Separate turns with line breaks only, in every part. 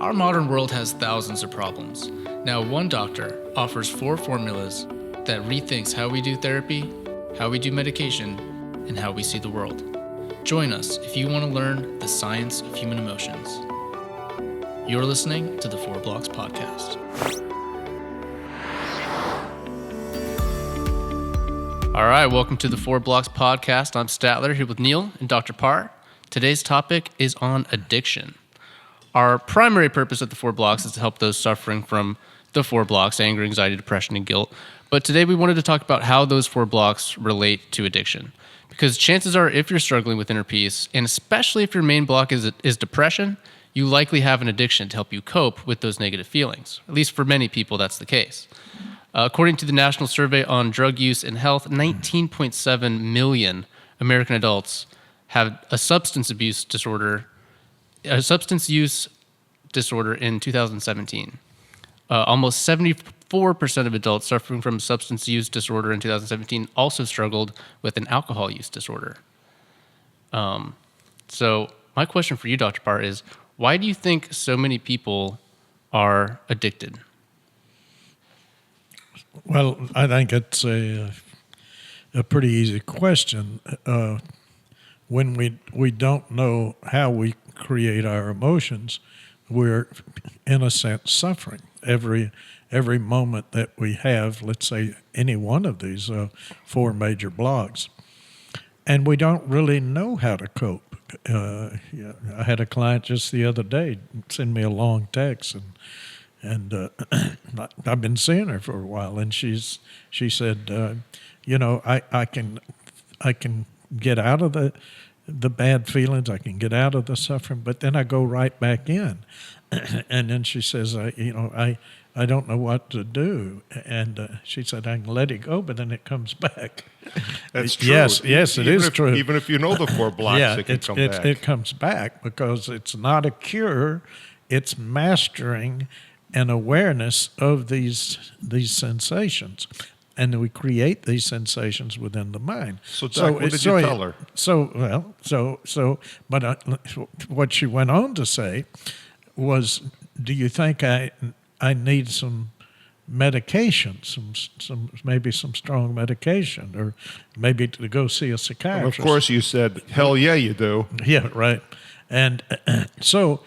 Our modern world has thousands of problems. Now, one doctor offers 4 formulas that rethinks how we do therapy, how we do medication, and how we see the world. Join us if you want to learn the science of human emotions. You're listening to the 4 Blocks Podcast. All right, welcome to the 4 Blocks Podcast. I'm Statler here with Neil and Dr. Parr. Today's topic is on addiction. Our primary purpose at the 4 Blocks is to help those suffering from the 4 blocks, anger, anxiety, depression, and guilt. But today we wanted to talk about how those 4 blocks relate to addiction. Because chances are, if you're struggling with inner peace, and especially if your main block is depression, you likely have an addiction to help you cope with those negative feelings. At least for many people, that's the case. According to the National Survey on Drug Use and Health, 19.7 million American adults have a substance use disorder in 2017. Almost 74% of adults suffering from substance use disorder in 2017 also struggled with an alcohol use disorder. So my question for you, Dr. Parr, is why do you think so many people are addicted?
Well, I think it's a pretty easy question. When we don't know how we create our emotions, we're in a sense suffering. Every moment that we have, let's say any one of these 4 major blocks, and we don't really know how to cope. I had a client just the other day send me a long text, and I've been seeing her for a while, and she said, I can get out of the bad feelings, I can get out of the suffering, but then I go right back in. And then she says, I don't know what to do. And she said, I can let it go, but then it comes back.
That's true.
Yes, it is true.
Even if you know the 4 blocks, it can come back.
It comes back because it's not a cure. It's mastering an awareness of these sensations. And we create these sensations within the mind.
So, Jack, what did you tell her?
But what she went on to say was, do you think I need some medication, maybe some strong medication, or maybe to go see a psychiatrist?
Of course, you said, hell yeah, you do.
Yeah, right. And so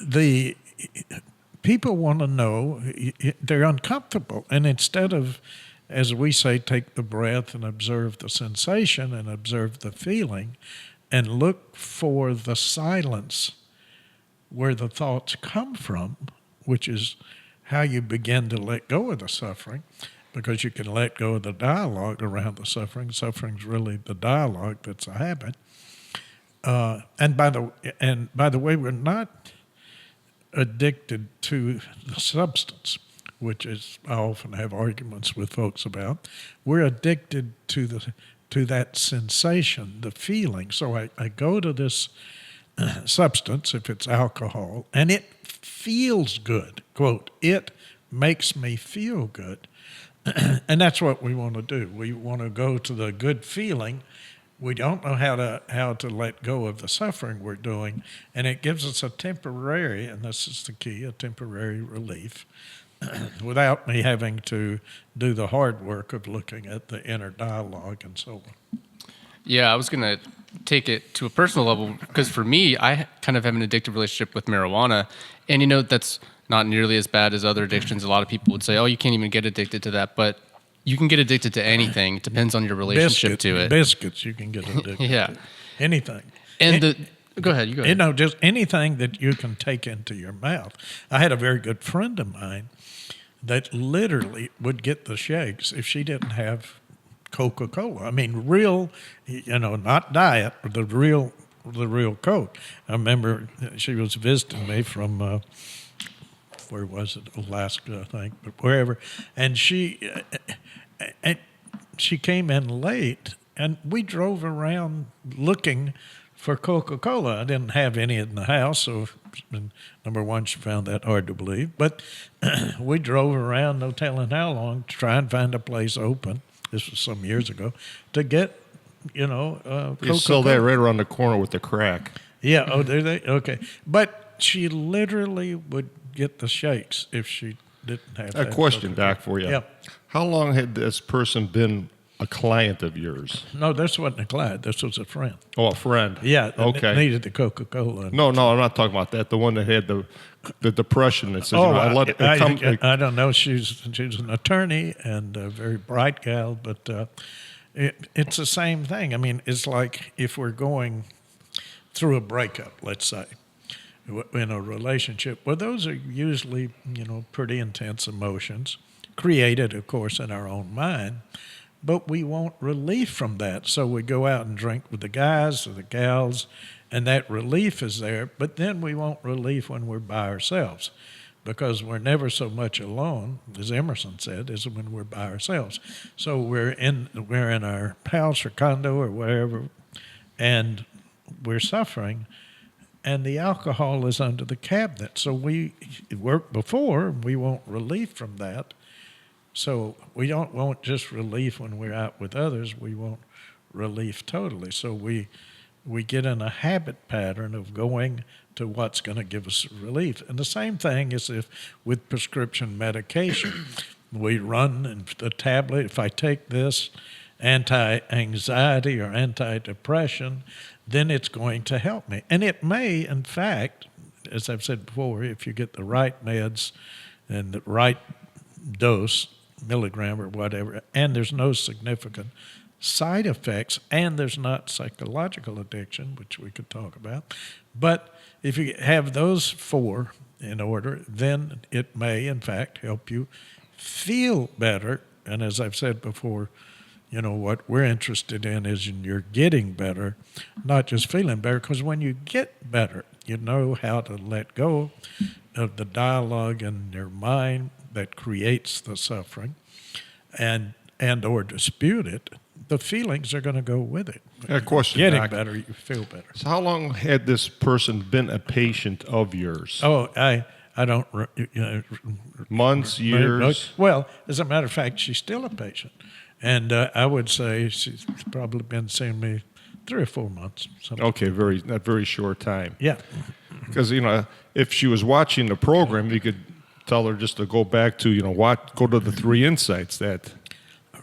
the people want to know, they're uncomfortable, and instead of, as we say, take the breath and observe the sensation and observe the feeling and look for the silence where the thoughts come from, which is how you begin to let go of the suffering, because you can let go of the dialogue around the suffering. Suffering's really the dialogue that's a habit. And by the way, we're not addicted to the substance, which is I often have arguments with folks about. We're addicted to that sensation, the feeling. So I go to this substance, if it's alcohol, and it feels good. Quote, it makes me feel good. And that's what we want to do. We want to go to the good feeling. We don't know how to let go of the suffering we're doing, and it gives us a temporary, and this is the key, a temporary relief, without me having to do the hard work of looking at the inner dialogue and so on.
Yeah, I was going to take it to a personal level because for me, I kind of have an addictive relationship with marijuana. And, that's not nearly as bad as other addictions. A lot of people would say, oh, you can't even get addicted to that. But you can get addicted to anything. It depends on your relationship to it.
Biscuits you can get addicted
yeah.
to. Anything.
And go ahead, you go ahead.
Just anything that you can take into your mouth. I had a very good friend of mine that literally would get the shakes if she didn't have Coca-Cola. I mean, real, not diet, but the real Coke. I remember she was visiting me from, where was it, Alaska, I think, but wherever. And she came in late, and we drove around looking for Coca-Cola. I didn't have any in the house, so number one, she found that hard to believe. But we drove around, no telling how long, to try and find a place open. This was some years ago, to get, Coca-Cola.
You sold that right around the corner with the crack.
Yeah, oh, do they? Okay. But she literally would get the shakes if she didn't have that.
A question, Doc, for you.
Yeah.
How long had this person been a client of yours?
No, this wasn't a client. This was a friend.
Oh, a friend.
Yeah.
Okay.
Needed the Coca-Cola.
No, I'm not talking about that. The one that had the depression that says,
Oh,
I let it come.
I don't know. She's an attorney and a very bright gal, but it's the same thing. I mean, it's like if we're going through a breakup, let's say, in a relationship. Well, those are usually, pretty intense emotions, created, of course, in our own mind, but we want relief from that. So we go out and drink with the guys or the gals, and that relief is there, but then we want relief when we're by ourselves, because we're never so much alone, as Emerson said, as when we're by ourselves. So we're in our house or condo or wherever, and we're suffering, and the alcohol is under the cabinet. So we worked before, we want relief from that. So we don't want just relief when we're out with others, we want relief totally. So we get in a habit pattern of going to what's going to give us relief. And the same thing is if with prescription medication, we run the tablet, if I take this anti-anxiety or anti-depression, then it's going to help me. And it may, in fact, as I've said before, if you get the right meds and the right dose, milligram or whatever, and there's no significant side effects, and there's not psychological addiction, which we could talk about. But if you have those four in order, then it may, in fact, help you feel better. And as I've said before, what we're interested in is in you're getting better, not just feeling better, because when you get better, you know how to let go of the dialogue in your mind that creates the suffering and or dispute it. The feelings are going to go with it.
A question,
Getting
Doc.
better, you feel better.
So how long had this person been a patient of yours?
Oh, I don't...
Months, years?
Well, as a matter of fact, she's still a patient. And I would say she's probably been seeing me 3 or 4 months.
Okay, not very short time.
Yeah.
Because, if she was watching the program, you could tell her just to go back to, go to the 3 insights that...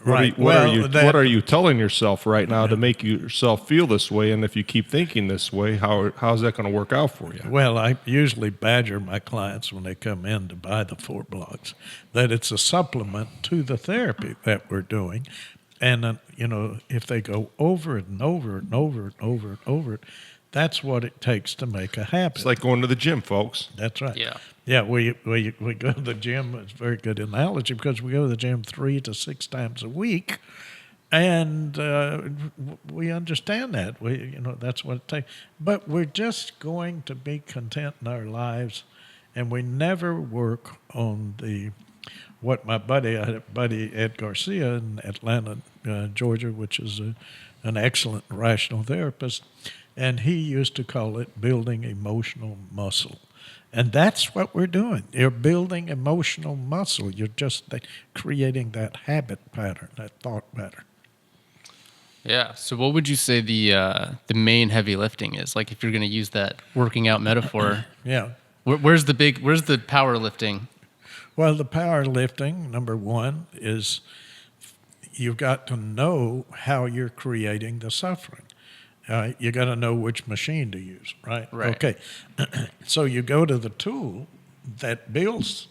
Right.
What are you telling yourself right now to make yourself feel this way? And if you keep thinking this way, how's that going to work out for you?
Well, I usually badger my clients when they come in to buy the 4 blocks that it's a supplement to the therapy that we're doing. And, if they go over it and over it and over it and over it and over it, that's what it takes to make a habit.
It's like going to the gym, folks.
That's right.
Yeah.
Yeah, we go to the gym. It's a very good analogy because we go to the gym 3 to 6 times a week, and we understand that. That's what it takes. But we're just going to be content in our lives, and we never work on what my buddy Ed Garcia in Atlanta, Georgia, which is an excellent rational therapist, and he used to call it building emotional muscle. And that's what we're doing. You're building emotional muscle. You're just creating that habit pattern, that thought pattern.
Yeah. So what would you say the main heavy lifting is? Like if you're going to use that working out metaphor.
Yeah.
Where's the power lifting?
Well, the power lifting, number one, is you've got to know how you're creating the suffering. You got to know which machine to use, right?
Right.
Okay. So you go to the tool that builds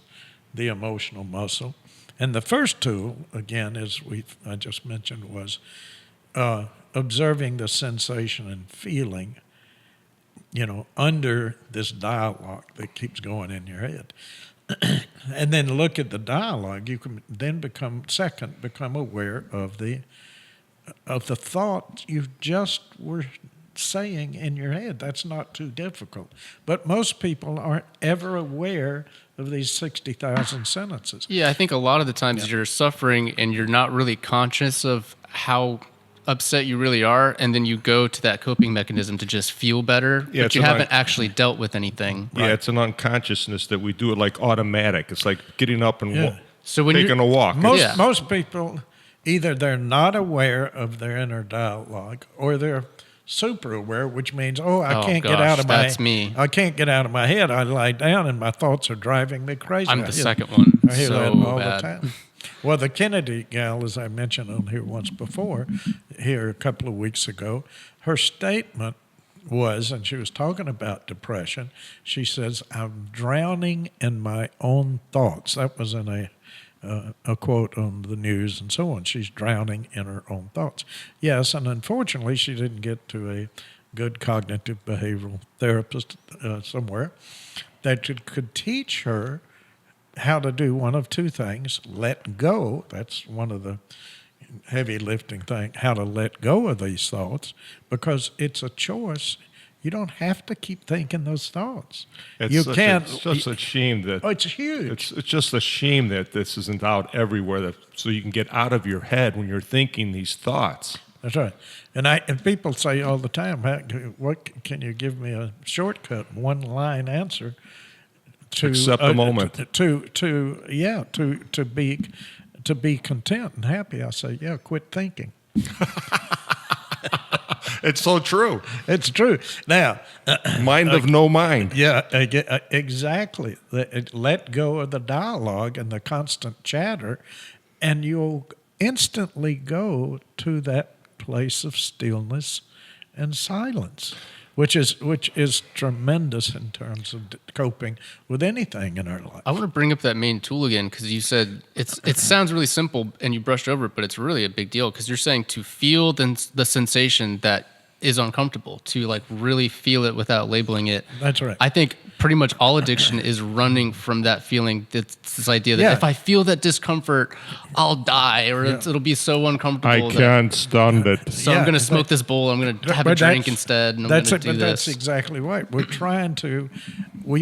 the emotional muscle. And the first tool, again, as I just mentioned, was observing the sensation and feeling, under this dialogue that keeps going in your head. And then look at the dialogue. You can then become aware of the thought you just were saying in your head. That's not too difficult. But most people aren't ever aware of these 60,000 sentences.
Yeah, I think a lot of the times you're suffering and you're not really conscious of how upset you really are, and then you go to that coping mechanism to just feel better, but you haven't actually dealt with anything.
Yeah, it's an unconsciousness that we do it like automatic. It's like getting up and
So when
taking a walk.
Most people, either they're not aware of their inner dialogue or they're super aware, which means, I
Oh,
can't get
gosh,
out of
that's me.
I can't get out of my head. I lie down and my thoughts are driving me crazy.
I'm the second one.
I hear
So
that all
bad.
the time. Well, the Kennedy gal, as I mentioned on here once before, here a couple of weeks ago, her statement was, and she was talking about depression, she says, "I'm drowning in my own thoughts." That was in a quote on the news and so on. She's drowning in her own thoughts. Yes, and unfortunately, she didn't get to a good cognitive behavioral therapist somewhere that could teach her how to do one of two things: let go. That's one of the heavy lifting things, how to let go of these thoughts, because it's a choice. You don't have to keep thinking those thoughts.
It's just a shame that
It's huge.
it's just a shame that this isn't out everywhere, so you can get out of your head when you're thinking these thoughts.
That's right. And people say all the time, "What can you give me a shortcut, one line answer to
Accept the moment.
To be content and happy?" I say, quit thinking.
It's so true.
It's true. Now,
Mind of no mind.
exactly. Let go of the dialogue and the constant chatter, and you'll instantly go to that place of stillness and silence, which is tremendous in terms of coping with anything in our life.
I want to bring up that main tool again because you said it sounds really simple and you brushed over it, but it's really a big deal because you're saying to feel the sensation that is uncomfortable, to like really feel it without labeling it.
That's right.
I think pretty much all addiction is running from that feeling. It's this idea that if I feel that discomfort, I'll die, or it'll be so uncomfortable.
I can't stand it.
So I'm going to smoke this bowl. I'm going to have a drink instead, and I'm going to do this.
That's exactly right. We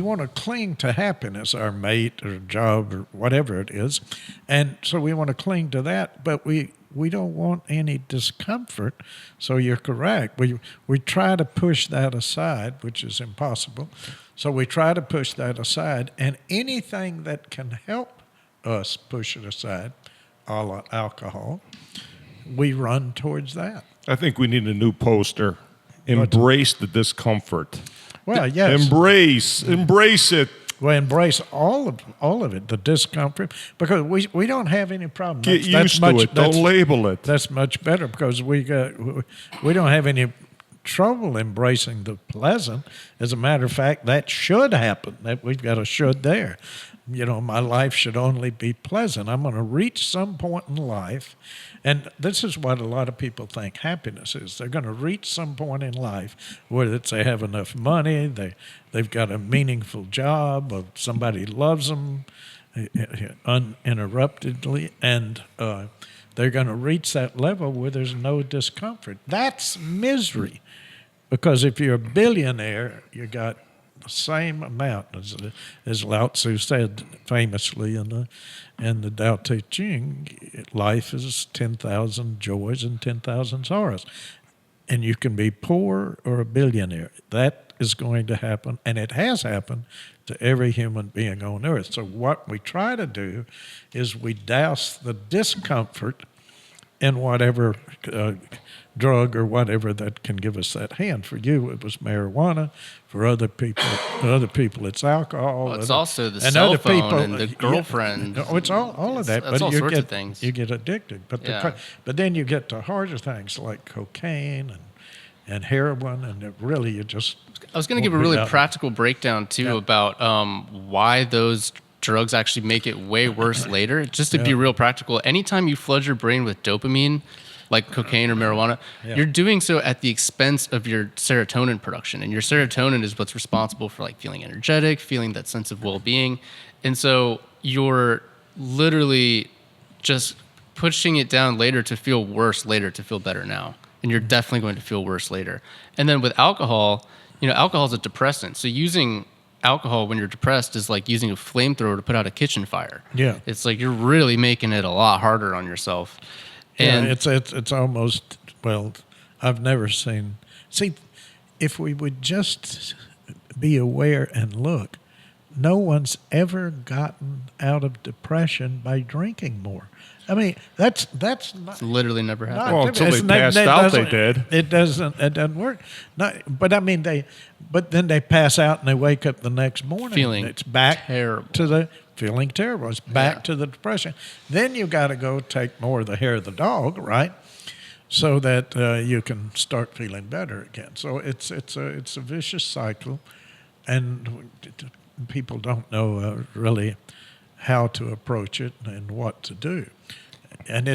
want to cling to happiness, our mate or job or whatever it is, and so we want to cling to that, but we don't want any discomfort. So you're correct. We try to push that aside, which is impossible. So we try to push that aside, and anything that can help us push it aside, a la alcohol, we run towards that.
I think we need a new poster. Embrace the discomfort.
Well, yes.
Embrace it.
We embrace all of it, the discomfort, because we don't have any problem.
Get used to it. Don't label it.
That's much better because we don't have any trouble embracing the pleasant. As a matter of fact, that should happen. That we've got a should there. My life should only be pleasant. I'm going to reach some point in life, and this is what a lot of people think happiness is. They're going to reach some point in life where they have enough money, they've got a meaningful job, or somebody loves them uninterruptedly, and they're going to reach that level where there's no discomfort. That's misery, because if you're a billionaire, you got the same amount as Lao Tzu said famously in the Tao Te Ching. Life is 10,000 joys and 10,000 sorrows, and you can be poor or a billionaire. That is going to happen, and it has happened to every human being on earth. So what we try to do is we douse the discomfort in whatever drug or whatever that can give us that hand. For you, it was marijuana. For other people, it's alcohol.
Well, it's also the cell phone and the girlfriend.
It's all of that.
It's all sorts of things.
You get addicted. But then you get to harder things like cocaine and heroin, and really you just...
I was going to give a really practical breakdown, too, about why those drugs actually make it way worse later. Just to be real practical, anytime you flood your brain with dopamine, like cocaine or marijuana, you're doing so at the expense of your serotonin production. And your serotonin is what's responsible for like feeling energetic, feeling that sense of well-being. And so you're literally just pushing it down later to feel worse later, to feel better now. And you're definitely going to feel worse later. And then with alcohol, alcohol is a depressant. So using alcohol when you're depressed is like using a flamethrower to put out a kitchen fire.
Yeah.
It's like you're really making it a lot harder on yourself. And
it's almost, well, I've never seen... See, if we would just be aware and look, no one's ever gotten out of depression by drinking more. I mean, that's not.
It's literally never happened.
Not
Well, until
it's
they
not-
passed
that
out, they
doesn't-
did.
It doesn't work. But I mean, but then they pass out and they wake up the next morning.
Feeling
it's back
terrible.
to the feeling terrible. It's back
Yeah.
to the depression. Then you got to go take more of the hair of the dog, right? So that you can start feeling better again. So it's a vicious cycle, and people don't know really how to approach it and what to do. And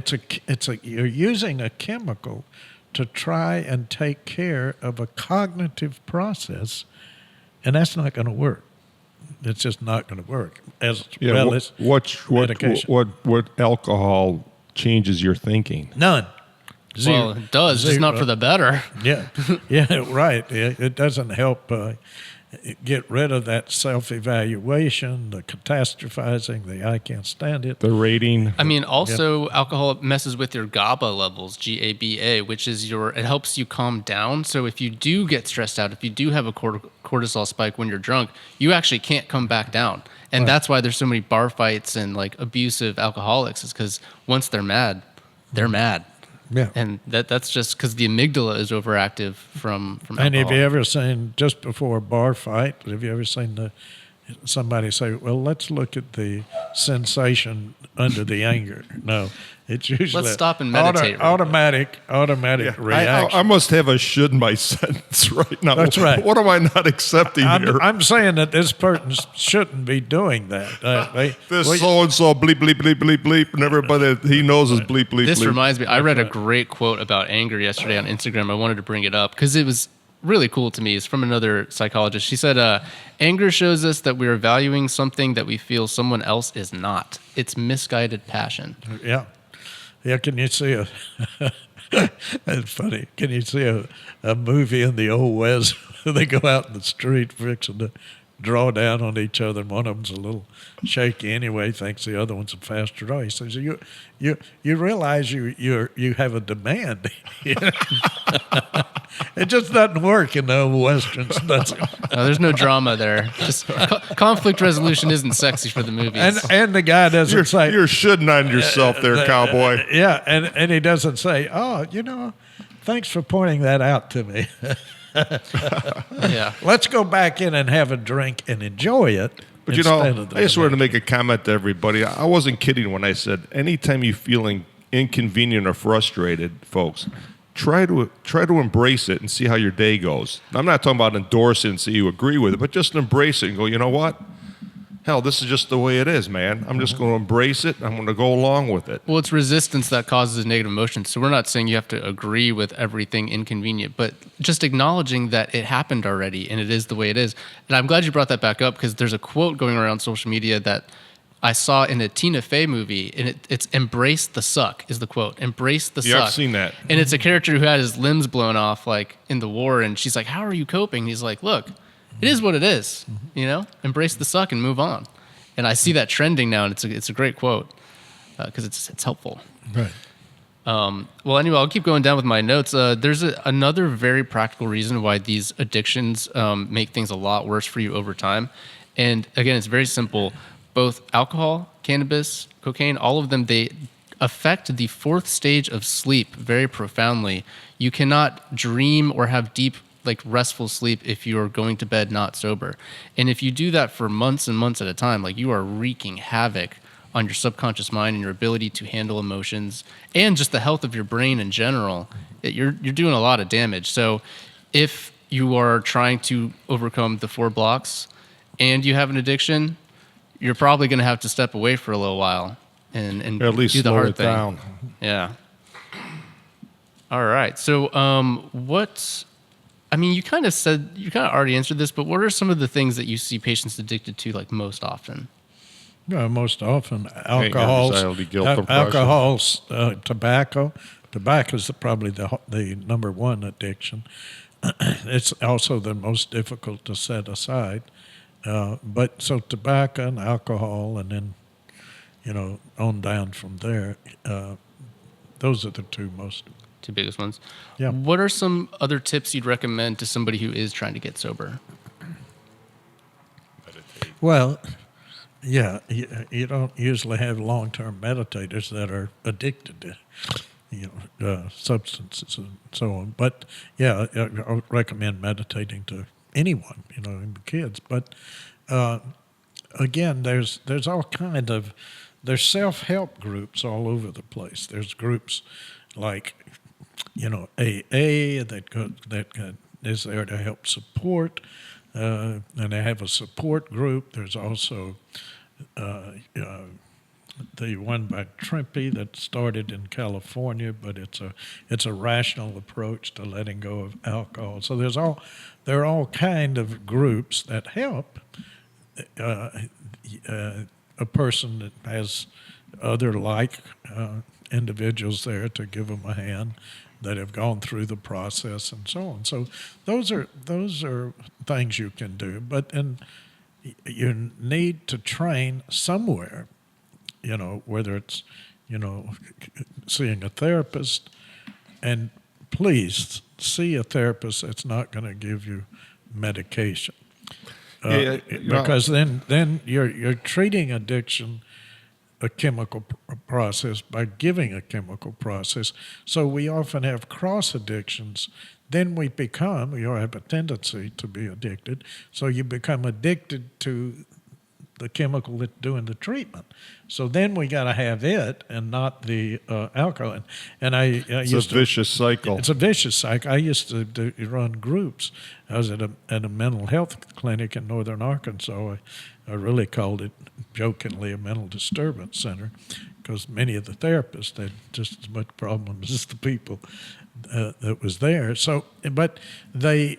you're using a chemical to try and take care of a cognitive process, and that's not going to work. It's just not going to work as well as medication.
What alcohol changes your thinking?
None.
Well, it does, just not for the better.
Yeah, yeah, right. It doesn't help get rid of that self-evaluation, the catastrophizing, the I can't stand it.
The rating.
I mean, also alcohol messes with your GABA levels, GABA, which is it helps you calm down. So if you do get stressed out, if you do have a cortisol spike when you're drunk, you actually can't come back down. And that's why there's so many bar fights and like abusive alcoholics, is because once they're mad, they're mad.
Yeah.
And that's just because the amygdala is overactive from alcohol.
And have you ever seen, just before a bar fight, have you ever seen somebody say, well, let's look at the sensation under the anger? No, it's usually
Let's stop and meditate.
automatic reaction.
I must have a should in my sentence right now.
That's right.
What am I not accepting here?
I'm saying that this person shouldn't be doing that.
This so-and-so bleep, bleep, bleep, bleep, bleep, and everybody that he knows is bleep, bleep,
This
bleep.
reminds me, I read a great quote about anger yesterday on Instagram. I wanted to bring it up because it was really cool to me. It's from another psychologist. She said, anger shows us that we are valuing something that we feel someone else is not. It's misguided passion.
Yeah. Yeah, can you see that's funny. Can you see a movie in the Old West where they go out in the street fixing to draw down on each other, and one of them's a little shaky anyway, thinks the other one's a faster draw. He says, you realize you have a demand. It just doesn't work in the old Westerns.
No, there's no drama there. Just conflict resolution isn't sexy for the movies.
And the guy doesn't say...
You're shitting on yourself there, cowboy.
Yeah, and he doesn't say, oh, thanks for pointing that out to me.
Yeah.
Let's go back in and have a drink and enjoy it.
But I just wanted to make a comment to everybody. I wasn't kidding when I said anytime you're feeling inconvenient or frustrated, folks, try to embrace it and see how your day goes. I'm not talking about endorse it and see you agree with it, but just embrace it and go, you know what? Hell, this is just the way it is, man. I'm just going to embrace it. I'm going to go along with it.
Well, it's resistance that causes negative emotions. So we're not saying you have to agree with everything inconvenient, but just acknowledging that it happened already and it is the way it is. And I'm glad you brought that back up, because there's a quote going around social media that I saw in a Tina Fey movie, and it's "Embrace the suck" is the quote. Embrace the suck.
Yeah, I've seen that.
And it's a character who had his limbs blown off, like in the war, and she's like, "How are you coping?" He's like, "Look, it is what it is. Embrace the suck and move on." And I see that trending now, and it's a great quote because it's helpful.
Right.
Well, anyway, I'll keep going down with my notes. There's another very practical reason why these addictions make things a lot worse for you over time. And again, it's very simple. Both alcohol, cannabis, cocaine, all of them, they affect the fourth stage of sleep very profoundly. You cannot dream or have deep, restful sleep if you are going to bed not sober. And if you do that for months and months at a time, you are wreaking havoc on your subconscious mind and your ability to handle emotions and just the health of your brain in general. You're doing a lot of damage. So if you are trying to overcome the 4 blocks and you have an addiction, you're probably going to have to step away for a little while and
Or at least
do the
slow
hard
it
thing.
down.
Yeah. All right. So you kind of already answered this, but what are some of the things that you see patients addicted to most often?
Most often,
Anger, anxiety, guilt, depression.
alcohols, tobacco. Tobacco is probably the number one addiction. It's also the most difficult to set aside. But so tobacco and alcohol, and then, on down from there, those are the two
biggest ones.
Yeah.
What are some other tips you'd recommend to somebody who is trying to get sober?
Well, yeah, you don't usually have long-term meditators that are addicted to, substances and so on. But yeah, I would recommend meditating to anyone, even kids. But again, there's all kind of there's self-help groups all over the place. There's groups like AA that is there to help support, and they have a support group. There's also the one by Trimpe that started in California, but it's a rational approach to letting go of alcohol. So there are all kind of groups that help a person that has other individuals there to give them a hand that have gone through the process and so on. So those are things you can do, and you need to train somewhere, whether it's, seeing a therapist, and please see a therapist that's not going to give you medication. Because then you're treating addiction a chemical process by giving a chemical process. So we often have cross addictions. Then you have a tendency to be addicted. So you become addicted to the chemical that's doing the treatment. So then we got to have it and not the alcohol. And
it's a vicious cycle.
It's a vicious cycle. I used to run groups. I was at a mental health clinic in northern Arkansas. I really called it jokingly a mental disturbance center because many of the therapists had just as much problems as the people that was there. So, but I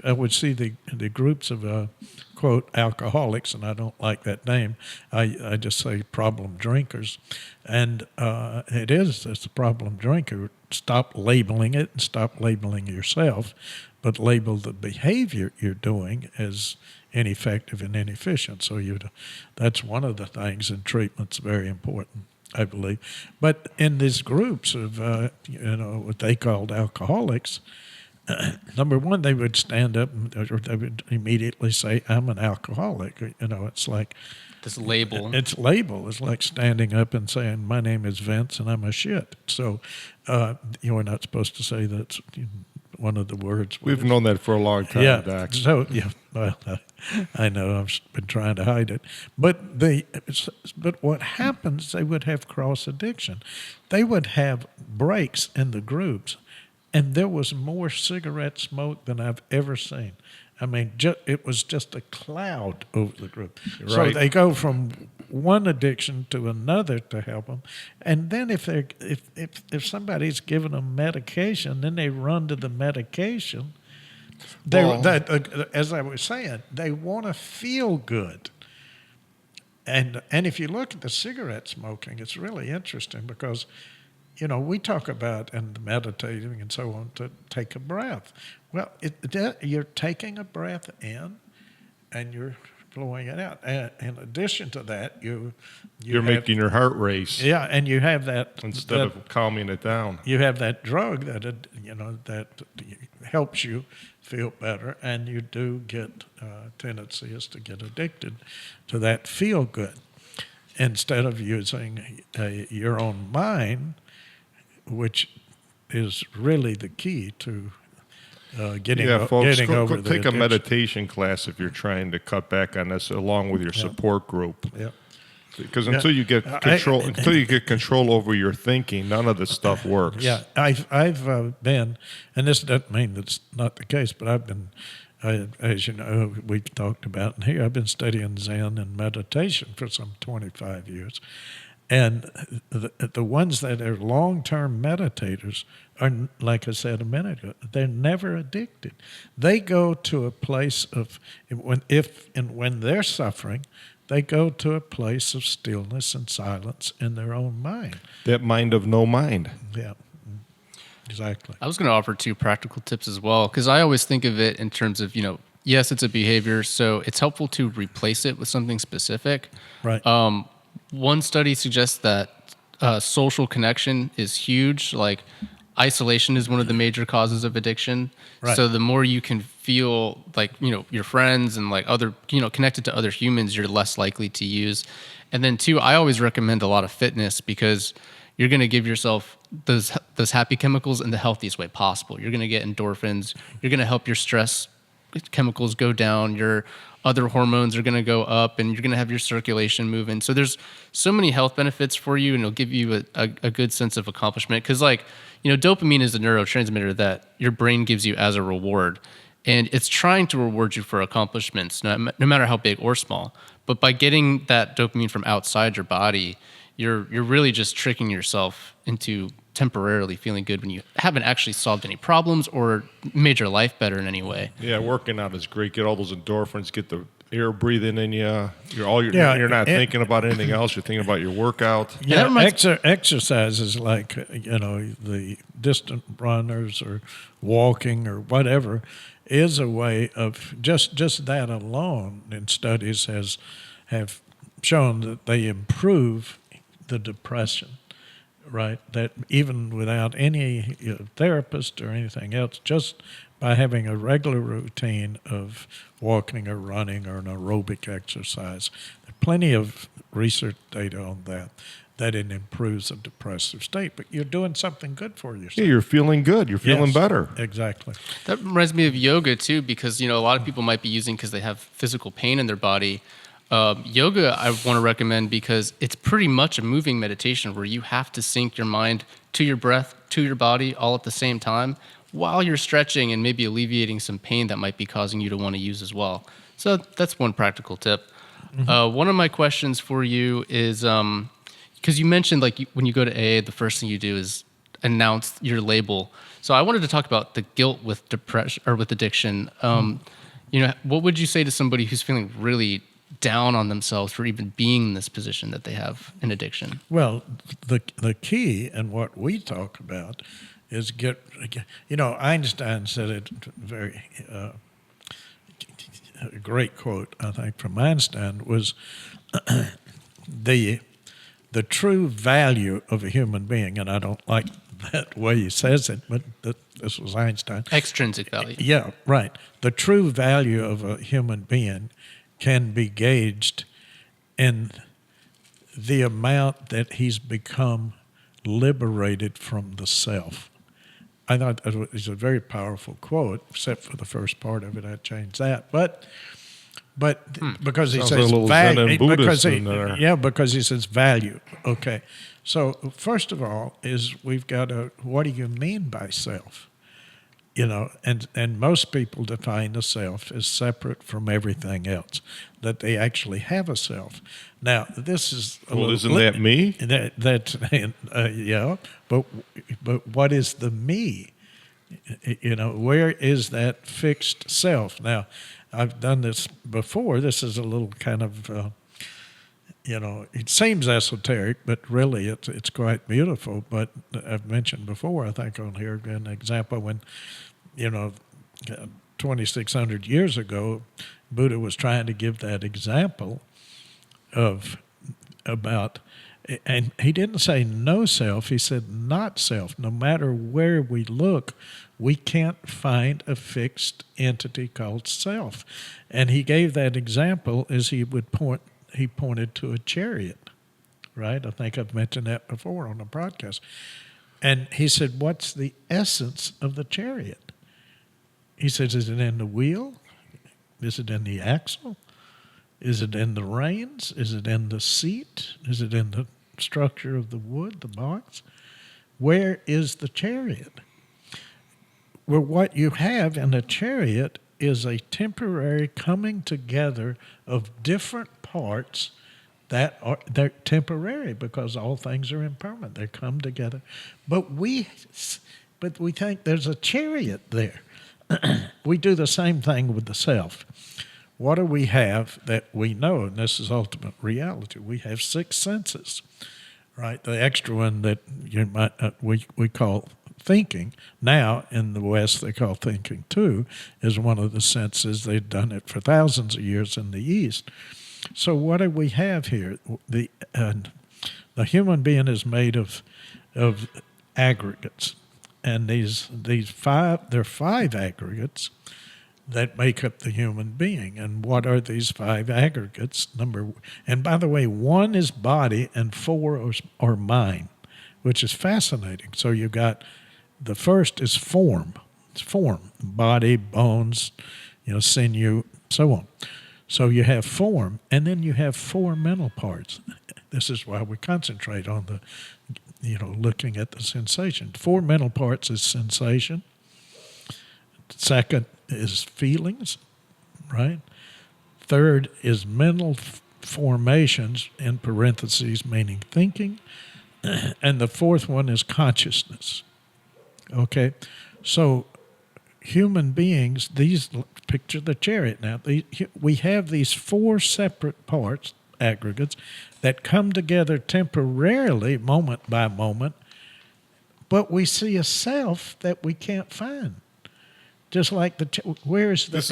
would see the groups of quote alcoholics, and I don't like that name. I just say problem drinkers, and it's a problem drinker. Stop labeling it and stop labeling yourself, but label the behavior you're doing as ineffective and inefficient. So that's one of the things in treatment's very important, I believe. But in these groups of, what they called alcoholics, number one, they would stand up or they would immediately say, I'm an alcoholic. It's like
this label.
It's like standing up and saying, my name is Vince and I'm a shit. So we're not supposed to say that's one of the words.
We've known that for a long time,
yeah.
Doc.
So, well, I know I've been trying to hide it. But what happens, they would have cross addiction. They would have breaks in the groups, and there was more cigarette smoke than I've ever seen. I mean, it was just a cloud over the group. Right. So they go from one addiction to another to help them, and then if somebody's giving them medication, then they run to the medication. As I was saying, they want to feel good. And if you look at the cigarette smoking, it's really interesting because, we talk about and meditating and so on to take a breath. Well, you're taking a breath in, and you're blowing it out. And in addition to that,
you're making your heart race.
Yeah, and you have that
instead of calming it down.
You have that drug that helps you feel better, and you do get tendencies to get addicted to that feel good instead of using your own mind, which is really the key to getting
folks,
over
go
the
take
addiction.
a meditation class if you're trying to cut back on this, along with your support group.
Yeah.
Because until you get control over your thinking, none of this stuff works.
Yeah, I've been, and this doesn't mean that's not the case, but I've been, as you know, we've talked about in here, I've been studying Zen and meditation for some 25 years. And the ones that are long-term meditators are, like I said a minute ago, they're never addicted. They go to a place of, when they're suffering, they go to a place of stillness and silence in their own mind.
That mind of no mind.
Yeah, exactly.
I was going to offer 2 practical tips as well, because I always think of it in terms of, yes, it's a behavior, so it's helpful to replace it with something specific.
Right.
One study suggests that social connection is huge. Like, isolation is one of the major causes of addiction.
Right.
So the more you can feel like, your friends and like other, connected to other humans, you're less likely to use. And then two, I always recommend a lot of fitness because you're going to give yourself those happy chemicals in the healthiest way possible. You're going to get endorphins. You're going to help your stress chemicals go down. Your other hormones are going to go up, and you're going to have your circulation moving. So there's so many health benefits for you, and it'll give you a good sense of accomplishment. Because dopamine is a neurotransmitter that your brain gives you as a reward, and it's trying to reward you for accomplishments, no matter how big or small. But by getting that dopamine from outside your body, you're really just tricking yourself into temporarily feeling good when you haven't actually solved any problems or made your life better in any way.
Yeah, working out is great. Get all those endorphins, get the air breathing in you. You're not thinking about anything else. You're thinking about your workout.
Yeah, exercises like the distant runners or walking or whatever is a way of just that alone. In studies have shown that they improve the depression. Right, that even without any therapist or anything else, just by having a regular routine of walking or running or an aerobic exercise, there's plenty of research data on that it improves a depressive state. But you're doing something good for yourself.
Yeah, you're feeling good. You're feeling better.
Exactly.
That reminds me of yoga too, because a lot of people might be using because they have physical pain in their body. Yoga I want to recommend because it's pretty much a moving meditation where you have to sync your mind to your breath, to your body all at the same time while you're stretching and maybe alleviating some pain that might be causing you to want to use as well. So that's one practical tip. Mm-hmm. One of my questions for you is, because you mentioned when you go to AA, the first thing you do is announce your label. So I wanted to talk about the guilt with depression or with addiction. What would you say to somebody who's feeling really down on themselves for even being in this position that they have in addiction?
Well, the key and what we talk about is Einstein said it very, a great quote, I think, from Einstein was the true value of a human being, and I don't like that way he says it, but this was Einstein.
Extrinsic value.
Yeah, right. The true value of a human being can be gauged in the amount that he's become liberated from the self. I thought it was a very powerful quote, except for the first part of it. I changed that, but because he says value, because he says value. Okay, so first of all is we've got what do you mean by self? And most people define the self as separate from everything else, that they actually have a self. Now, this is
isn't that me?
Yeah, but what is the me? Where is that fixed self? Now, I've done this before. This is a little kind of it seems esoteric, but really it's quite beautiful. But I've mentioned before, I think on here, an example when 2,600 years ago, Buddha was trying to give that example about, and he didn't say no self, he said not self. No matter where we look, we can't find a fixed entity called self. And he gave that example as he pointed to a chariot, right? I think I've mentioned that before on the broadcast. And he said, what's the essence of the chariot? He says, is it in the wheel? Is it in the axle? Is it in the reins? Is it in the seat? Is it in the structure of the wood, the box? Where is the chariot? Well, what you have in a chariot is a temporary coming together of different parts they're temporary because all things are impermanent. They come together. But we think there's a chariot there. We do the same thing with the self. What do we have that we know? And this is ultimate reality. We have 6 senses, right? The extra one that we call thinking. Now, in the West, they call thinking too, is one of the senses. They've done it for thousands of years in the East. So what do we have here? The human being is made of aggregates. and these five, there are five aggregates that make up the human being. And what are these five aggregates? And by the way, one is body and four are mind, which is fascinating. So you got the first is form. It's form, body, bones, sinew, so on. So you have form, and then you have four mental parts. This is why we concentrate on looking at the sensation. Four mental parts is sensation. Second is feelings, right? Third is mental formations, in parentheses, meaning thinking. And the fourth one is consciousness. Okay? So human beings, picture the chariot now. We have these four separate parts, aggregates, that come together temporarily, moment by moment, but we see a self that we can't find. Just like where's the
this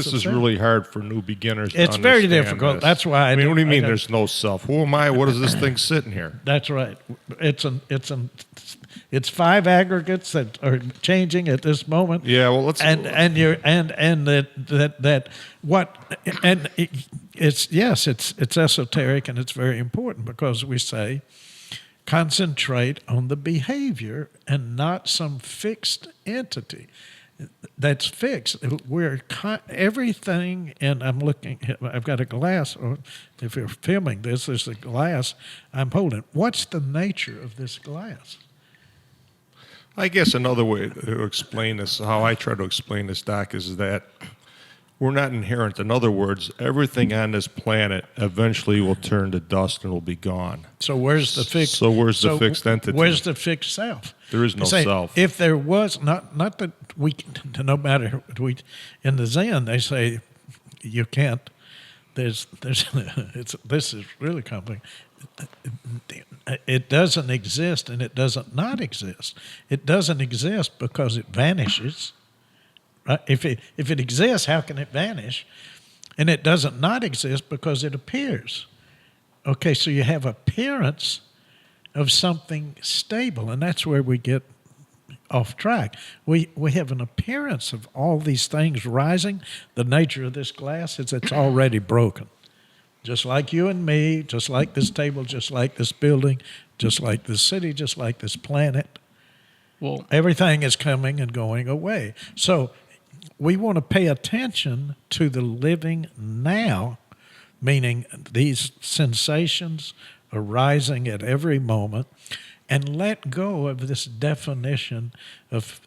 is really hard for new beginners to
It's very
understand
difficult.
this.
That's why
I mean, what do you mean there's no self? Who am I? What is this thing sitting here?
That's right. It's five aggregates that are changing at this moment.
Yeah, well, let's
it's esoteric and it's very important because we say concentrate on the behavior and not some fixed entity that's fixed. Everything, and I've got a glass, or if you're filming this, there's a glass I'm holding. What's the nature of this glass?
I guess another way to explain this, how I try to explain this, Doc, is that we're not inherent. In other words, everything on this planet eventually will turn to dust and will be gone.
So where's the fixed?
The fixed entity?
Where's the fixed self?
There is no self.
If there was not that no matter in the Zen they say you can't. This is really complicated. It doesn't exist and it doesn't not exist. It doesn't exist because it vanishes. Right? If it exists, how can it vanish? And it doesn't not exist because it appears. Okay, so you have appearance of something stable, and that's where we get off track. We have an appearance of all these things rising. The nature of this glass is it's already broken. Just like you and me, just like this table, just like this building, just like this city, just like this planet. Well, everything is coming and going away. So we want to pay attention to the living now, meaning these sensations arising at every moment, and let go of this definition of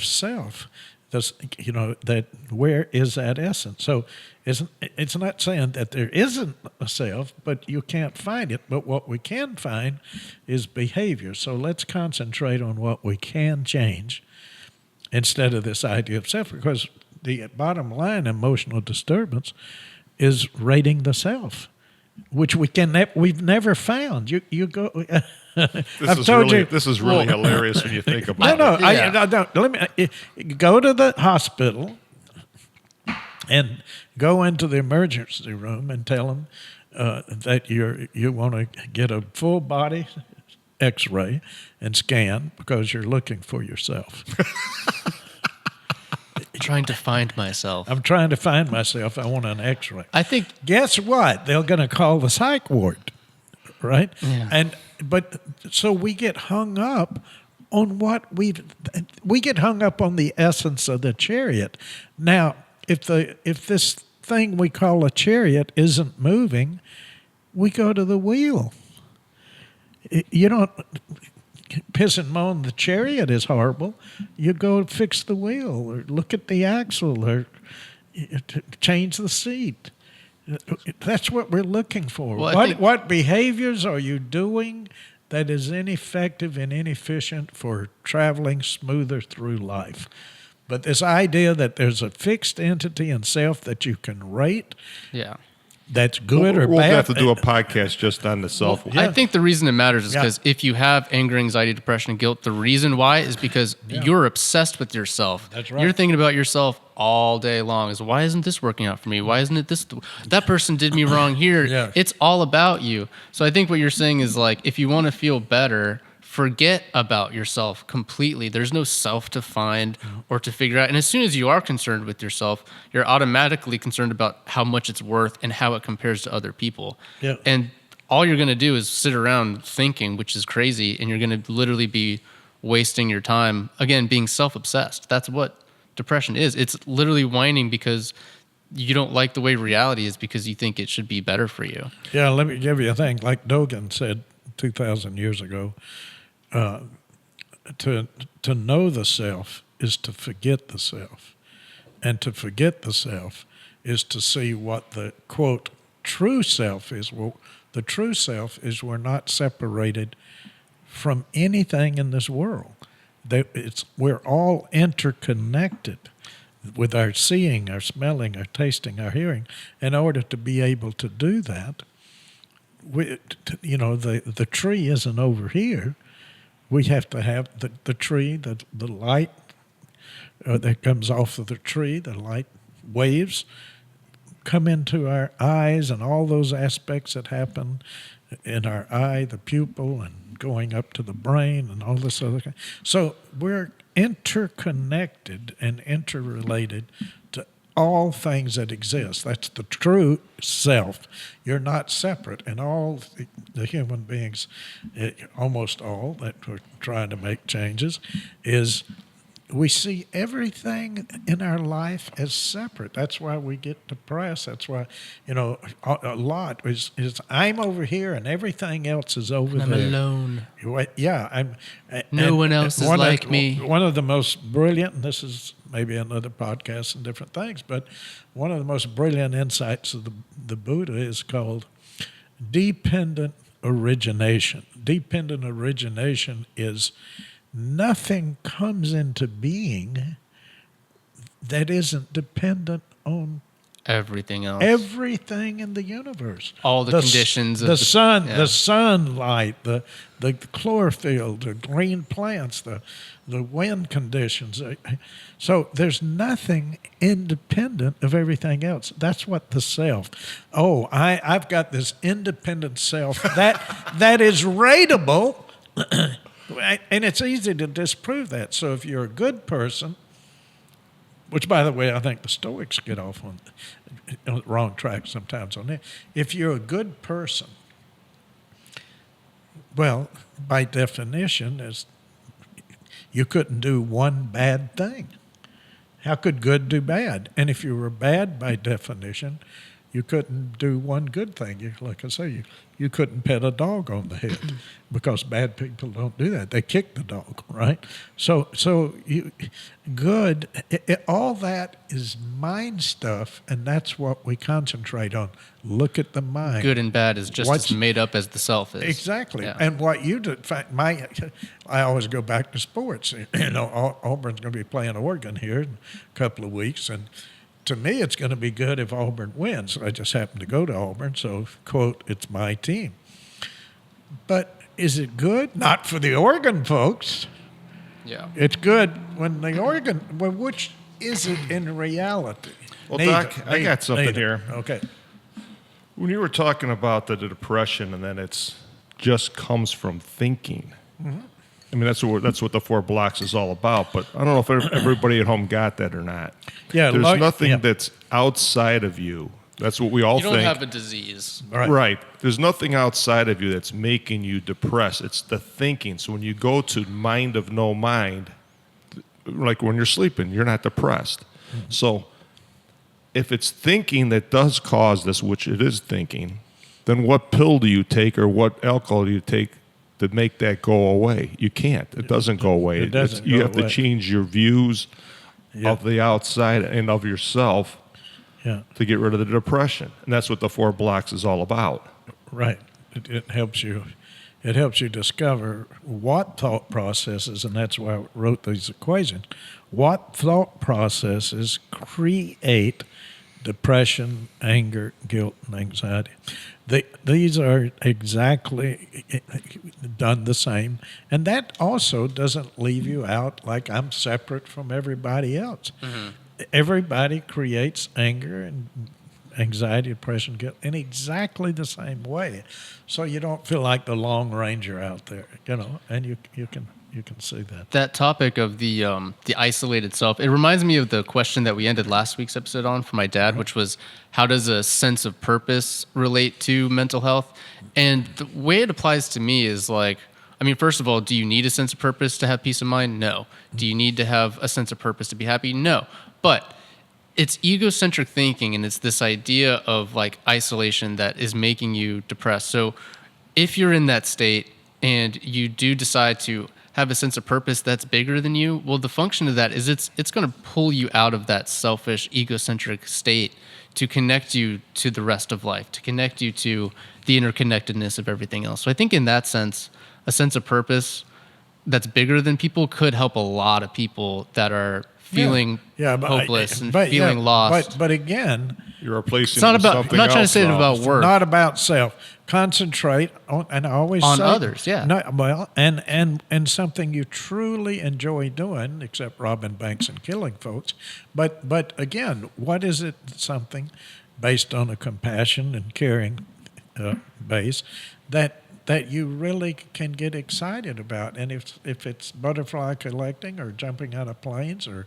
self. That where is that essence? So it's not saying that there isn't a self, but you can't find it. But what we can find is behavior. So let's concentrate on what we can change instead of this idea of self, because the bottom line, emotional disturbance, is rating the self, which we've never found. You go.
This is really hilarious when you think about it.
Let me go to the hospital and go into the emergency room and tell them that you want to get a full body X-ray and scan because you're looking for yourself.
Trying to find myself.
I'm trying to find myself. I want an X-ray.
I think.
Guess what? They're going to call the psych ward, right?
Yeah.
But so we get hung up on we get hung up on the essence of the chariot. Now, if this thing we call a chariot isn't moving, we go to the wheel. You don't piss and moan the chariot is horrible. You go fix the wheel or look at the axle or change the seat. That's what we're looking for.
Well,
what behaviors are you doing that is ineffective and inefficient for traveling smoother through life? But this idea that there's a fixed entity and self that you can rate, that's good or bad.
We'll have to do a podcast just on the self.
Well, I think the reason it matters is because if you have anger, anxiety, depression, and guilt, the reason why is because you're obsessed with yourself.
That's right.
You're thinking about yourself all day long. Is why isn't this working out for me? Why isn't it this? That person did me wrong here. It's all about you. So I think what you're saying is like, if you want to feel better, forget about yourself completely. There's no self to find or to figure out. And as soon as you are concerned with yourself, you're automatically concerned about how much it's worth and how it compares to other people.
Yeah.
And all you're going to do is sit around thinking, which is crazy. And you're going to literally be wasting your time, again, being self-obsessed. That's what depression is. It's literally whining because you don't like the way reality is because you think it should be better for you.
Yeah, let me give you a thing. Like Dogen said 2,000 years ago, to know the self is to forget the self. And to forget the self is to see what the, quote, true self is. Well, the true self is we're not separated from anything in this world. We're all interconnected with our seeing, our smelling, our tasting, our hearing. In order to be able to do that, the tree isn't over here. We have to have the tree, the light that comes off of the tree, the light waves come into our eyes and all those aspects that happen in our eye, the pupil, and going up to the brain and all this other kind. So we're interconnected and interrelated to all things that exist. That's the true self. You're not separate. And all the human beings, almost all that we're trying to make changes, is we see everything in our life as separate. That's why we get depressed. That's why, a lot is I'm over here and everything else is over there.
I'm alone.
Yeah.
No one else is like me.
One of the most brilliant, and this is maybe another podcast and different things, but one of the most brilliant insights of the Buddha is called dependent origination. Dependent origination is nothing comes into being that isn't dependent on
everything else.
Everything in the universe.
All the conditions of
the sun,
yeah.
the sunlight, the chlorophyll, the green plants, the wind conditions. So there's nothing independent of everything else. That's what the self. Oh, I've got this independent self that is rateable. And it's easy to disprove that. So if you're a good person, which, by the way, I think the Stoics get off on the wrong track sometimes on that. If you're a good person, well, by definition, you couldn't do one bad thing. How could good do bad? And if you were bad, by definition, you couldn't do one good thing. Like I say, you couldn't pet a dog on the head because bad people don't do that. They kick the dog, right? So good, all that is mind stuff, and that's what we concentrate on. Look at the mind.
Good and bad is just as made up as the self is.
Exactly.
Yeah.
And what you do, in fact, I always go back to sports. Auburn's going to be playing Oregon here in a couple of weeks, and to me, it's going to be good if Auburn wins. I just happen to go to Auburn, so, quote, it's my team. But is it good? Not for the Oregon folks.
Yeah.
It's good when which is it in reality?
Well, Doc, I got something here.
Okay.
When you were talking about the depression and then it's just comes from thinking. Mm-hmm. I mean, that's what the 4 blocks is all about. But I don't know if everybody at home got that or not.
Yeah,
there's nothing that's outside of you. That's what we all think.
You don't have a disease.
Right. There's nothing outside of you that's making you depressed. It's the thinking. So when you go to mind of no mind, like when you're sleeping, you're not depressed. Mm-hmm. So if it's thinking that does cause this, which it is thinking, then what pill do you take or what alcohol do you take to make that go away? You can't. It doesn't go away. You have to change your views of the outside and of yourself to get rid of the depression. And that's what the 4 blocks is all about.
Right. It helps you. It helps you discover what thought processes, and that's why I wrote these equations, what thought processes create depression, anger, guilt, and anxiety. These are exactly done the same. And that also doesn't leave you out like I'm separate from everybody else. Mm-hmm. Everybody creates anger and anxiety, depression, guilt in exactly the same way, so you don't feel like the Lone Ranger out there, and you can see that.
That topic of the isolated self, it reminds me of the question that we ended last week's episode on for my dad, which was, how does a sense of purpose relate to mental health? And the way it applies to me is like, I mean, first of all, do you need a sense of purpose to have peace of mind? No. Do you need to have a sense of purpose to be happy? No. But it's egocentric thinking, and it's this idea of like isolation that is making you depressed. So if you're in that state and you do decide to have a sense of purpose that's bigger than you, well, the function of that is it's going to pull you out of that selfish, egocentric state to connect you to the rest of life, to connect you to the interconnectedness of everything else. So I think in that sense, a sense of purpose that's bigger than people could help a lot of people that are feeling hopeless and feeling lost.
But again,
You're replacing
it's not about.
something
I'm not trying to
else,
say it
though.
about work.
not about self. Concentrate on, and I always
On
say,
others, yeah.
No, well, and something you truly enjoy doing, except robbing banks and killing folks. But again, what is it? Something based on a compassion and caring base that you really can get excited about. And if it's butterfly collecting or jumping out of planes or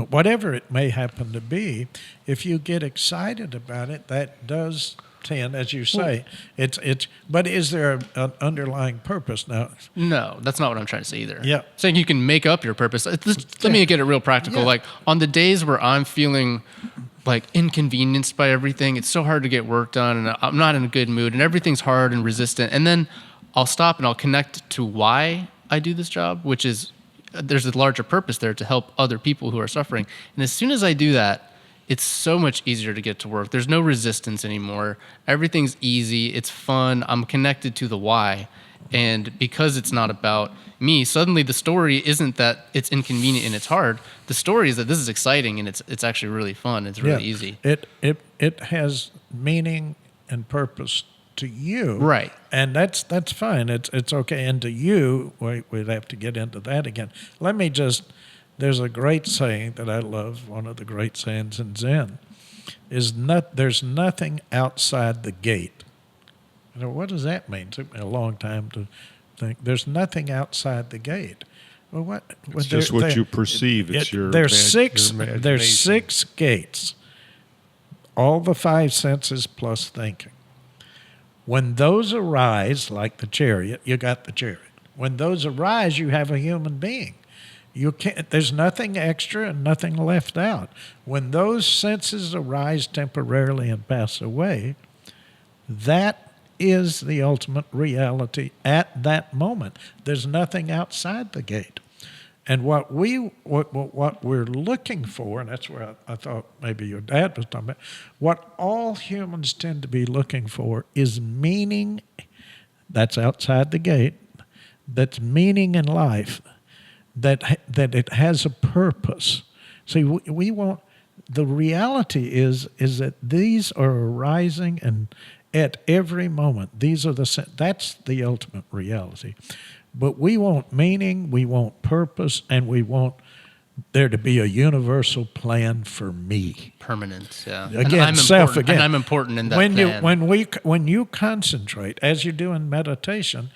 whatever it may happen to be, if you get excited about it, that does tend, as you say, it's. But is there an underlying purpose now?
No, that's not what I'm trying to say either.
Yeah.
Saying you can make up your purpose. Let me get it real practical.
Yeah.
Like on the days where I'm feeling like inconvenienced by everything, it's so hard to get work done and I'm not in a good mood and everything's hard and resistant. And then I'll stop and I'll connect to why I do this job, which is there's a larger purpose there to help other people who are suffering. And as soon as I do that, it's so much easier to get to work. There's no resistance anymore. Everything's easy. It's fun. I'm connected to the why. And because it's not about me, suddenly the story isn't that it's inconvenient and it's hard. The story is that this is exciting and it's actually really fun. It's really easy.
It has meaning and purpose to you,
Right.
And that's fine. It's okay. And to you, we'd have to get into that again. Let me just. There's a great saying that I love. One of the great sayings in Zen is there's nothing outside the gate. What does that mean? It took me a long time to think. There's nothing outside the gate. Well, what?
It's just what you perceive. It's your
There's
imagination.
There's 6 gates. All the 5 senses plus thinking. When those arise, like the chariot, you got the chariot. When those arise, you have a human being. You can't. There's nothing extra and nothing left out. When those senses arise temporarily and pass away, that is the ultimate reality at that moment. There's nothing outside the gate. And what we're looking for, and that's where I thought maybe your dad was talking about, what all humans tend to be looking for is meaning. That's outside the gate. That's meaning in life. That it has a purpose. See, we want, the reality is that these are arising and at every moment. That's the ultimate reality. But we want meaning, we want purpose, and we want there to be a universal plan for me.
Permanence, yeah.
Again,
I'm
self
important,
again.
and I'm important in that plan.
When you concentrate, as you do in meditation,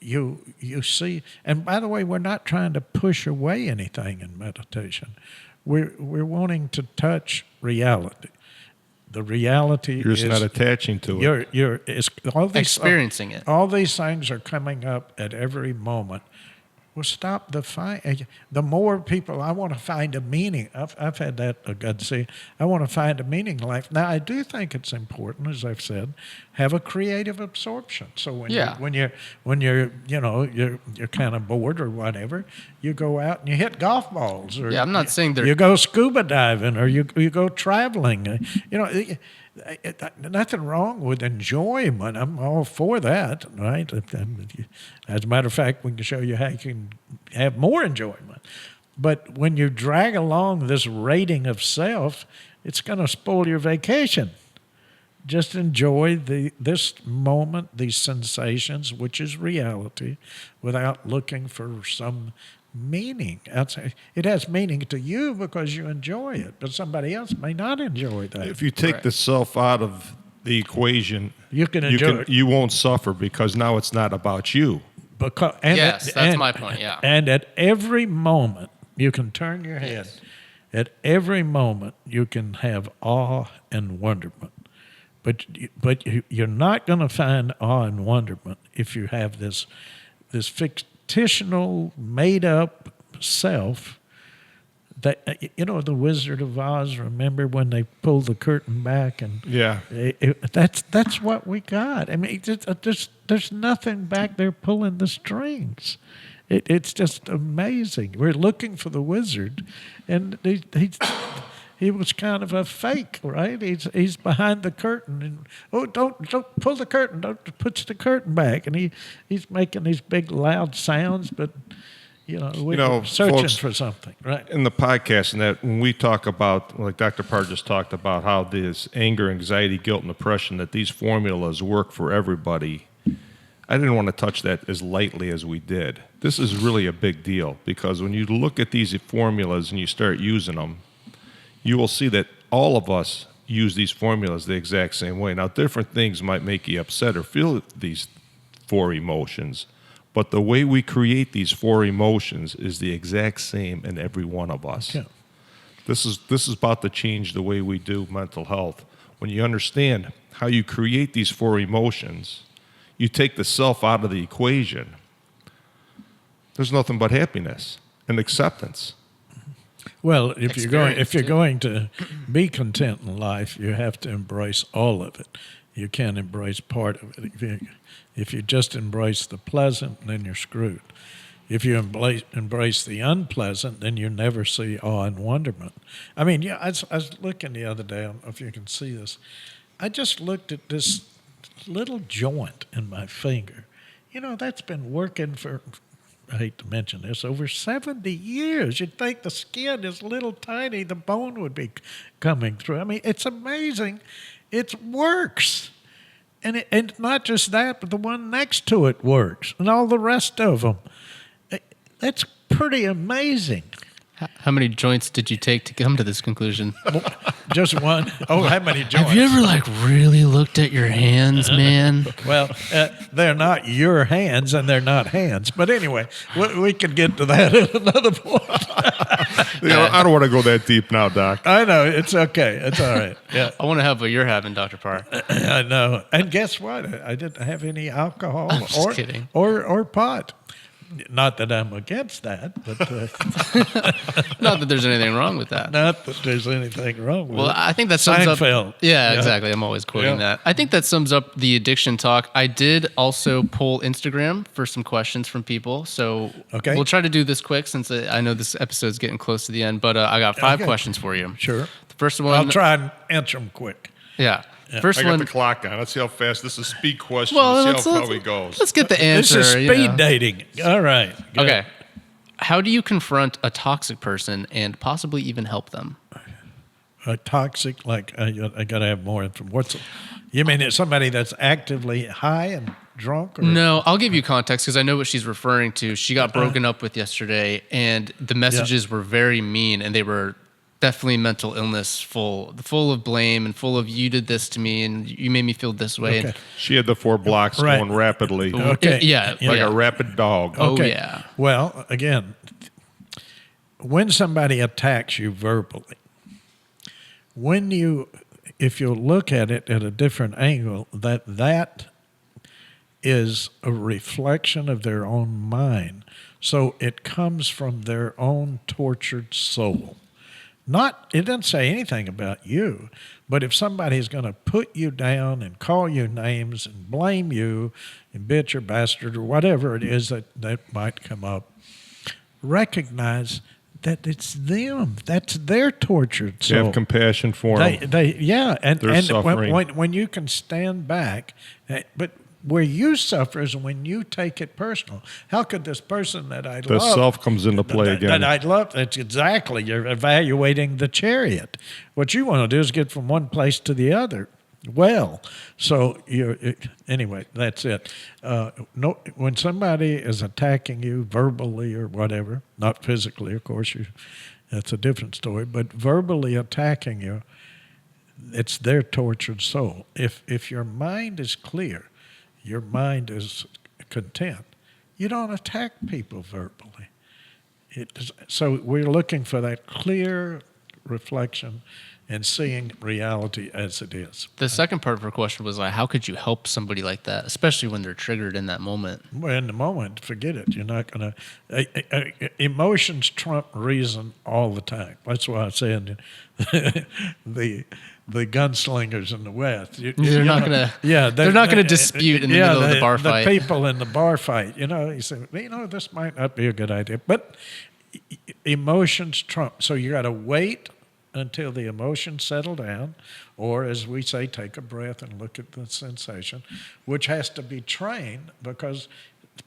you see, and by the way, we're not trying to push away anything in meditation. We're wanting to touch reality. The reality
You're just not attaching to it.
It's all these,
Experiencing it.
All these things are coming up at every moment. Well, stop the more people, I want to find a meaning. I've had that, God say, I want to find a meaning in life. Now, I do think it's important, as I've said, have a creative absorption. So when you're kind of bored or whatever, you go out and you hit golf balls, or
I'm not saying
you go scuba diving, or you go traveling. Nothing wrong with enjoyment. I'm all for that, right? As a matter of fact, we can show you how you can have more enjoyment. But when you drag along this rating of self, it's going to spoil your vacation. Just enjoy this moment, these sensations, which is reality, without looking for some meaning. It has meaning to you because you enjoy it, but somebody else may not enjoy that.
If you take the self out of the equation,
You can enjoy it.
You won't suffer because now it's not about you.
Yes, that's my point, yeah.
And at every moment, you can turn your head.
Yes.
At every moment, you can have awe and wonderment. But you're not going to find awe and wonderment if you have this fictional, made-up self. That the Wizard of Oz. Remember when they pulled the curtain back, and
Yeah.
that's what we got. I mean, there's nothing back there pulling the strings. It's just amazing. We're looking for the wizard, and he was kind of a fake, right? He's behind the curtain, and don't pull the curtain, don't push the curtain back, and he's making these big loud sounds, but we're searching
folks,
for something, right?
In the podcast, and that when we talk about, like Dr. Parr just talked about, how this anger, anxiety, guilt, and depression, that these formulas work for everybody. I didn't want to touch that as lightly as we did. This is really a big deal because when you look at these formulas and you start using them, you will see that all of us use these formulas the exact same way. Now, different things might make you upset or feel these 4 emotions, but the way we create these 4 emotions is the exact same in every one of us.
Okay.
This is about to change the way we do mental health. When you understand how you create these 4 emotions, you take the self out of the equation, there's nothing but happiness and acceptance.
Well, if you're going to be content in life, you have to embrace all of it. You can't embrace part of it. If you just embrace the pleasant, then you're screwed. If you embrace the unpleasant, then you never see awe and wonderment. I mean, I was looking the other day, I don't know if you can see this. I just looked at this little joint in my finger. That's been working for, I hate to mention this, over 70 years. You'd think the skin is little tiny, the bone would be coming through. I mean, it's amazing. It works. And not just that, but the one next to it works, and all the rest of them. That's pretty amazing.
How many joints did you take to come to this conclusion?
Just one. Oh, how many joints?
Have you ever really looked at your hands, man?
Well, they're not your hands, and they're not hands. But anyway, we could get to that at another point.
I don't want to go that deep now, Doc.
I know. It's okay. It's all right. Yeah.
I want to have what you're having, Dr. Parr.
I know. And guess what? I didn't have any alcohol
I'm just kidding.
or pot. Not that I'm against that, but
not that there's anything wrong with that.
Not that there's anything wrong with it.
Well, I think that sums
Seinfeld.
up. Yeah, exactly. I'm always quoting that. I think that sums up the addiction talk. I did also poll Instagram for some questions from people, so we'll try to do this quick since I know this episode's getting close to the end. But I got 5 questions for you.
Sure.
The first one.
I'll try and answer them quick.
Yeah. First
I got
one.
the clock on. Let's see how fast. This is a speed question.
Well,
Let's see how it goes.
Let's get the answer.
This is speed dating. All right. Good.
Okay. How do you confront a toxic person and possibly even help them?
A toxic, I got to have more information. You mean it's somebody that's actively high and drunk? Or?
No, I'll give you context because I know what she's referring to. She got broken up with yesterday, and the messages were very mean, and they were definitely mental illness, full of blame and full of you did this to me and you made me feel this way.
Okay.
And
She had the 4 blocks going rapidly.
Okay.
Like
a rapid dog.
Oh,
Okay.
yeah.
Well, again, when somebody attacks you verbally, if you look at it at a different angle, that is a reflection of their own mind. So it comes from their own tortured soul. It doesn't say anything about you, but if somebody's going to put you down and call you names and blame you and bitch or bastard or whatever it is that might come up, recognize that it's them. That's their tortured soul.
You have compassion for them.
And
suffering.
when you can stand back, but where you suffer is when you take it personal. How could this person that I love...
The self comes into play again.
That I love, that's exactly, you're evaluating the chariot. What you want to do is get from one place to the other. Well, so anyway, that's it. No, when somebody is attacking you verbally or whatever, not physically, of course, that's a different story, but verbally attacking you, it's their tortured soul. If your mind is clear, your mind is content, you don't attack people verbally. So we're looking for that clear reflection and seeing reality as it is.
The second part of her question was like, how could you help somebody like that, especially when they're triggered in that moment?
Well, in the moment, forget it. You're not going to. Emotions trump reason all the time. That's why I said the gunslingers in the West.
They're not going to. Yeah, they're not going to dispute in the middle of the bar fight.
The people in the bar fight. You say, this might not be a good idea, but emotions trump. So you got to wait until the emotions settle down, or as we say, take a breath and look at the sensation, which has to be trained because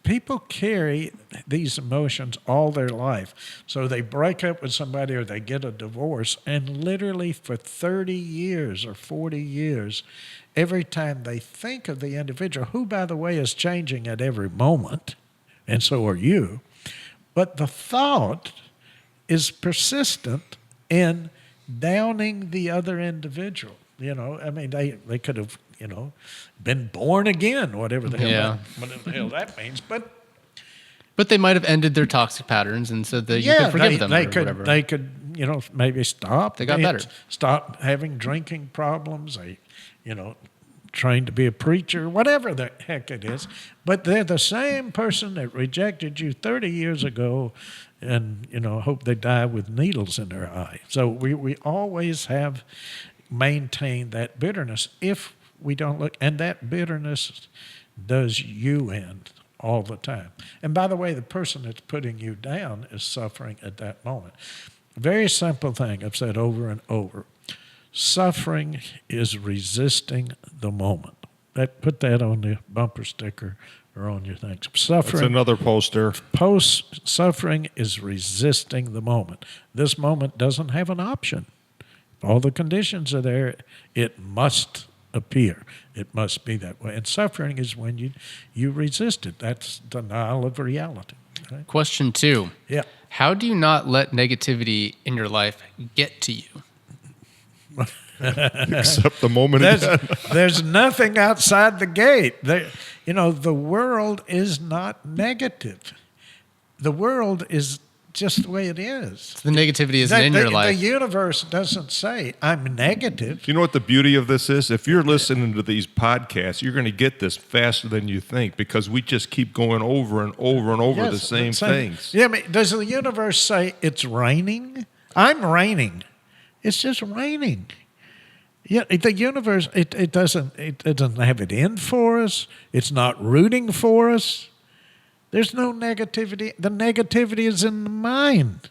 people carry these emotions all their life. So they break up with somebody or they get a divorce, and literally for 30 years or 40 years, every time they think of the individual, who, by the way, is changing at every moment, and so are you, but the thought is persistent in downing the other individual. They could have, been born again, whatever the hell that means. But
they might have ended their toxic patterns, and so that you could forgive them.
They could, maybe stop.
They got better.
Stop having drinking problems. They, trained to be a preacher, whatever the heck it is. But they're the same person that rejected you 30 years ago, and hope they die with needles in their eye. So we always have maintained that bitterness if we don't look, and that bitterness does you in all the time. And by the way, the person that's putting you down is suffering at that moment. Very simple thing I've said over and over. Suffering is resisting the moment. Put that on the bumper sticker or on your things. Suffering.
That's another poster.
Suffering is resisting the moment. This moment doesn't have an option. If all the conditions are there, it must appear. It must be that way. And suffering is when you resist it. That's denial of reality. Right?
Question 2.
Yeah.
How do you not let negativity in your life get to you?
Except the moment
there's nothing outside the gate. The world is not negative. The world is just the way it is.
So the negativity isn't in your life.
The universe doesn't say, I'm negative.
You know what the beauty of this is? If you're listening to these podcasts, you're going to get this faster than you think because we just keep going over and over and over the same things.
Yeah, does the universe say it's raining? I'm raining. It's just raining. Yeah, the universe, it doesn't have it in for us. It's not rooting for us. There's no negativity. The negativity is in the mind.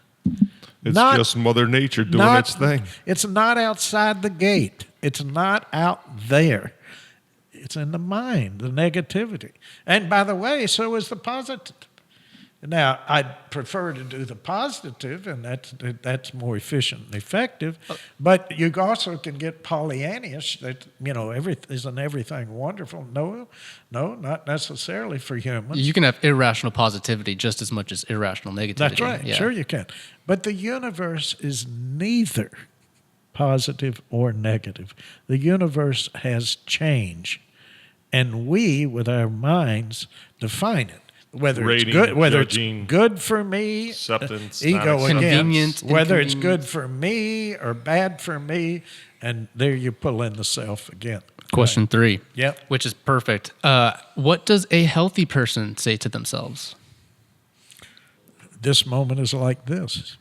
It's just Mother Nature doing its thing.
It's not outside the gate. It's not out there. It's in the mind, the negativity. And by the way, so is the positive. Now, I'd prefer to do the positive, and that's more efficient and effective. But you also can get Pollyannish that, isn't everything wonderful? No, not necessarily for humans.
You can have irrational positivity just as much as irrational negativity.
That's right.
Yeah.
Sure you can. But the universe is neither positive or negative. The universe has change, and we, with our minds, define it. Whether
rating,
it's good, whether
judging,
it's good for me,
acceptance,
ego again, whether it's good
inconvenience.
for me or bad for me, and there you pull in the self again.
Question 3.
Yep.
Which is perfect. What does a healthy person say to themselves?
This moment is like this.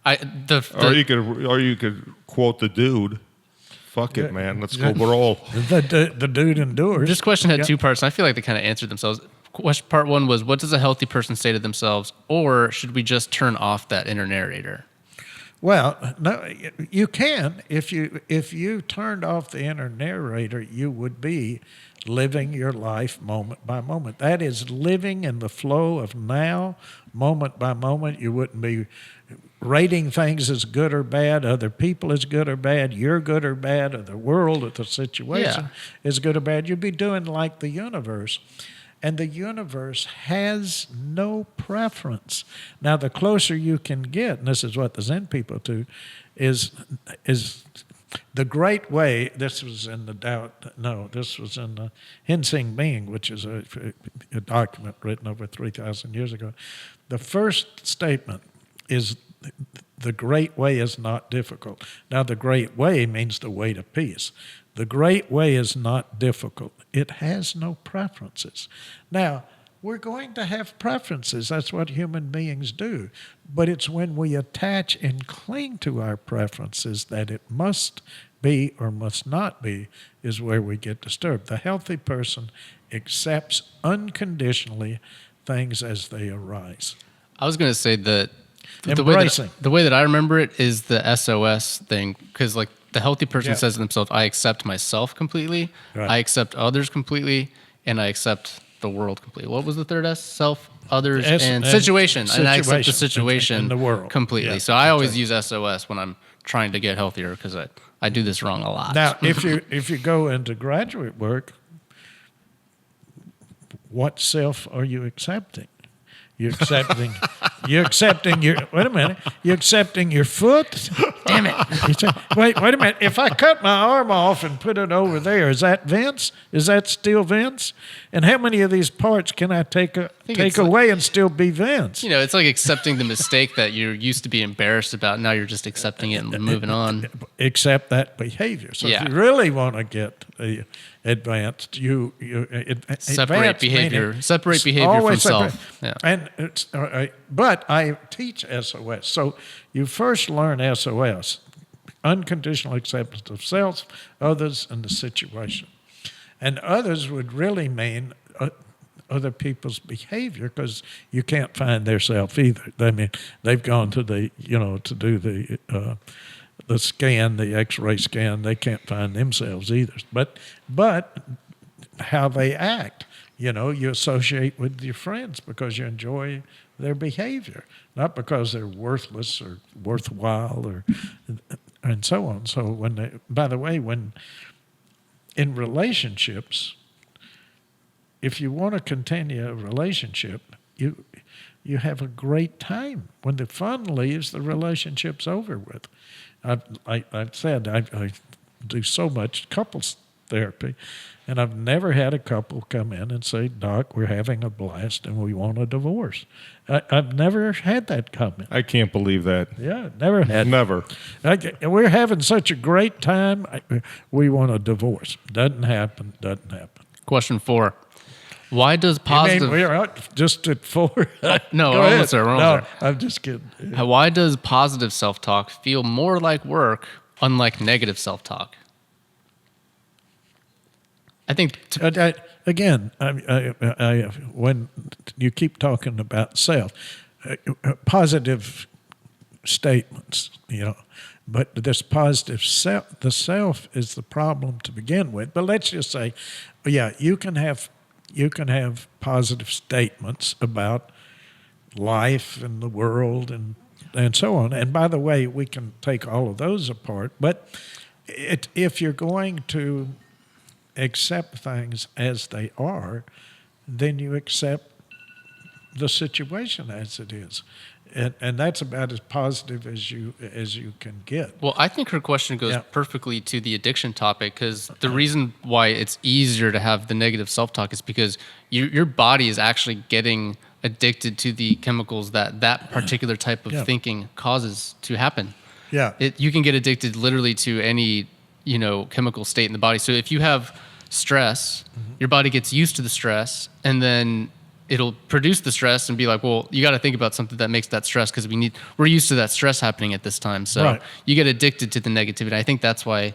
Or you could quote the dude. Fuck it, man. Let's go roll.
The dude endures.
This question had 2 parts, and I feel like they kind of answered themselves. Part 1 was, what does a healthy person say to themselves? Or should we just turn off that inner narrator?
Well, no, you can. If you turned off the inner narrator, you would be living your life moment by moment. That is living in the flow of now, moment by moment. You wouldn't be rating things as good or bad, other people as good or bad, you're good or bad, or the world or the situation is good or bad. You'd be doing like the universe. And the universe has no preference. Now, the closer you can get, and this is what the Zen people do, is the great way. This was in the this was in the Hensing Being, which is a document written over 3,000 years ago. The first statement is the great way is not difficult. Now, the great way means the way to peace. The great way is not difficult. It has no preferences. Now, we're going to have preferences. That's what human beings do. But it's when we attach and cling to our preferences that it must be or must not be is where we get disturbed. The healthy person accepts unconditionally things as they arise.
I was going to say that
Embracing.
the way that I remember it is the SOS thing, because like the healthy person says to themselves, I accept myself completely,
Right.
I accept others completely, and I accept the world completely. What was the third S? Self, others, and situation. And I accept the situation
and the world
completely.
Yeah.
So I always use SOS when I'm trying to get healthier because I do this wrong a lot.
Now, if you go into graduate work, what self are you accepting? You're accepting your, wait a minute, you're accepting your foot?
Damn it.
Wait a minute. If I cut my arm off and put it over there, is that Vince? Is that still Vince? And how many of these parts can I take away and still be Vince?
You know, it's like accepting the mistake that you used to be embarrassed about. Now you're just accepting it and moving on.
Accept that behavior. So if you really want to get advanced,
Separate behavior from self. Yeah.
And but I teach SOS. So you first learn SOS, unconditional acceptance of self, others, and the situation. And others would really mean other people's behavior because you can't find their self either. I mean, they've gone to the, to do the scan, the X-ray scan. They can't find themselves either. But how they act, you associate with your friends because you enjoy their behavior, not because they're worthless or worthwhile and so on. So by the way, when in relationships, if you want to continue a relationship, you have a great time. When the fun leaves, the relationship's over with. I've said I do so much couples therapy, and I've never had a couple come in and say, Doc, we're having a blast and we want a divorce. I've never had that comment.
I can't believe that.
Yeah, never had.
Never.
We're having such a great time, we want a divorce. Doesn't happen.
Question 4. Why does positive...
You mean we're out just at 4?
No, we're almost there.
No, I'm just kidding.
Why does positive self-talk feel more like work, unlike negative self-talk? I think...
Again, when you keep talking about self, positive statements, but this positive self, the self is the problem to begin with. But let's just say, you can have positive statements about life and the world and so on. And by the way, we can take all of those apart. But if you're going to accept things as they are, then you accept the situation as it is. And that's about as positive as you can get.
Well, I think her question goes perfectly to the addiction topic, because the reason why it's easier to have the negative self-talk is because your body is actually getting addicted to the chemicals that particular type of thinking causes to happen.
Yeah.
You can get addicted literally to any chemical state in the body. So if you have stress, your body gets used to the stress, and then it'll produce the stress and be like, well, you got to think about something that makes that stress, because we're used to that stress happening at this time. So you get addicted to the negativity. I think that's why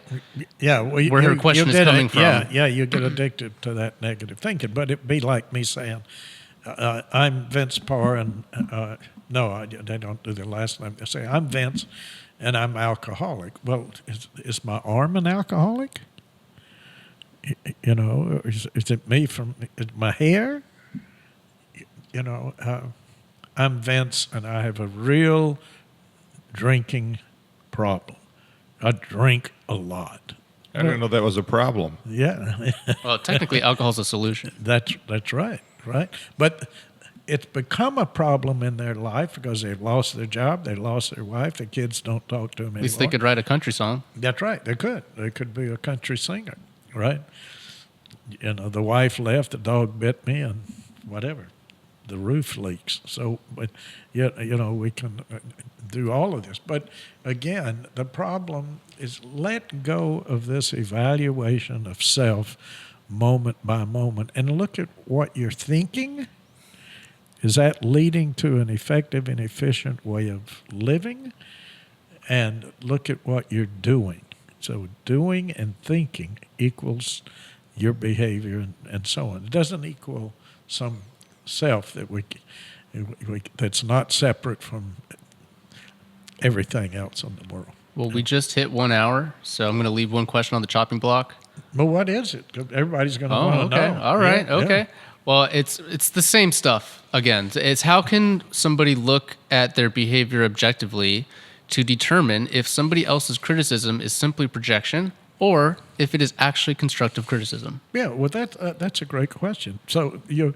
where her question is coming from.
Yeah, you get addicted to that negative thinking. But it'd be like me saying, I'm Vince Parr, and no, they don't do their last name. They say, I'm Vince, and I'm alcoholic. Well, is my arm an alcoholic? You know, is it me from my hair? You know, I'm Vince, and I have a real drinking problem. I drink a lot.
I didn't know that was a problem.
Yeah,
Well, technically, alcohol's a solution.
that's right. But it's become a problem in their life because they've lost their job, they lost their wife, the kids don't talk to them anymore.
At least they could write a country song.
That's right. They could. They could be a country singer, right? You know, the wife left, the dog bit me, and whatever. The roof leaks. So, but yet, you know, we can do all of this. But again, the problem is let go of this evaluation of self moment by moment and look at what you're thinking. Is that leading to an effective and efficient way of living? And look at what you're doing. So doing and thinking equals your behavior and so on. It doesn't equal some self that we that's not separate from everything else in the world.
Well, we just hit 1 hour, so I'm going to leave one question on the chopping block.
But what is it? Everybody's going to want to
okay.
know.
All right.
Yeah,
okay.
yeah.
Well, it's the same stuff. Again, it's how can somebody look at their behavior objectively to determine if somebody else's criticism is simply projection or if it is actually constructive criticism?
Yeah, well, that's a great question. So you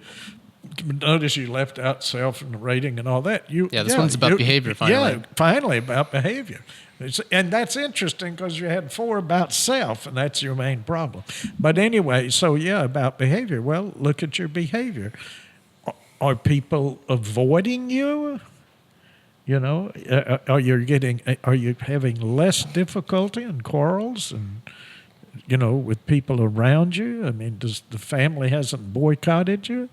notice you left out self and rating and all that.
This one's about behavior, finally.
Yeah, finally about behavior. And that's interesting because you had 4 about self, and that's your main problem. But anyway, so about behavior. Well, look at your behavior. Are people avoiding you? You know, are you having less difficulty in quarrels and, you know, with people around you? I mean, does the family hasn't boycotted you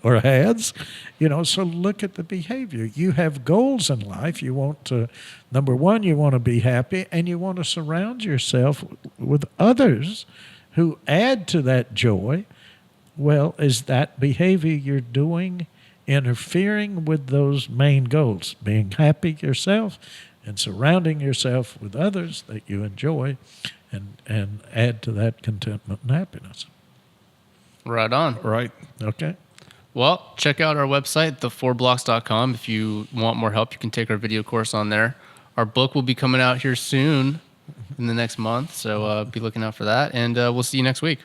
or has? You know, so look at the behavior. You have goals in life. You want to, number one, you want to be happy, and you want to surround yourself with others who add to that joy. Well, is that behavior you're doing interfering with those main goals, being happy yourself and surrounding yourself with others that you enjoy and add to that contentment and happiness?
Right on.
Right.
Okay.
Well, check out our website, the4blocks.com. If you want more help, you can take our video course on there. Our book will be coming out here soon in the next month, so be looking out for that, and we'll see you next week.